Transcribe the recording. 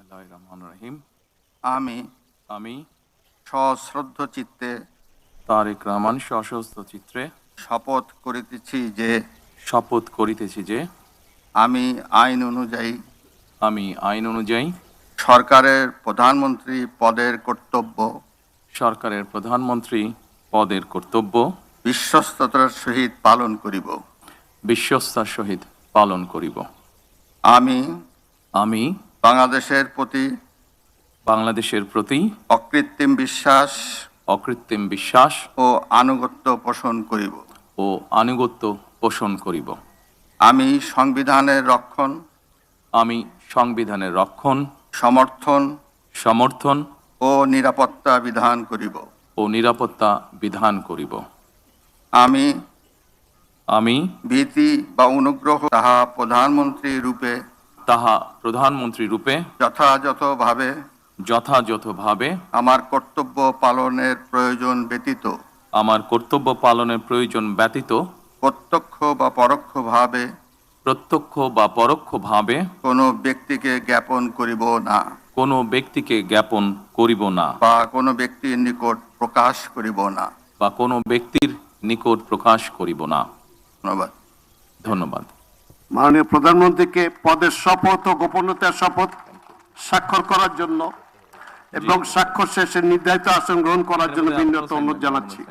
বিসমিল্লাহির রহমানির রহিম। আমি আমি সশ্রদ্ধ চিত্তে তারেক রহমান সশস্ত্র চিত্রে শপথ করিতেছি যে আমি আইন অনুযায়ী আইন অনুযায়ী সরকারের প্রধানমন্ত্রী পদের কর্তব্য বিশ্বস্ততার সহিত পালন করিব। বিশ্বস্তার সহিত পালন করিব। আমি বাংলাদেশের প্রতি অকৃত্রিম বিশ্বাস ও আনুগত্য পোষণ করিব। আমি সংবিধানের রক্ষণ, সমর্থন ও নিরাপত্তা বিধান করিব। আমি ভীতি বা অনুগ্রহ তাহা প্রধানমন্ত্রী রূপে যথাযথভাবে আমার কর্তব্য পালনের প্রয়োজন ব্যতীত প্রত্যক্ষ বা পরোক্ষভাবে কোনো ব্যক্তিকে জ্ঞাপন করিব না বা কোনো ব্যক্তির নিকট প্রকাশ করিব না। ধন্যবাদ। মাননীয় প্রধানমন্ত্রীকে পদের শপথ ও গোপনীয়তার শপথ স্বাক্ষর করার জন্য এবং স্বাক্ষর শেষে নির্ধারিত আসন গ্রহণ করার জন্য বিনীত অনুরোধ জানাচ্ছি।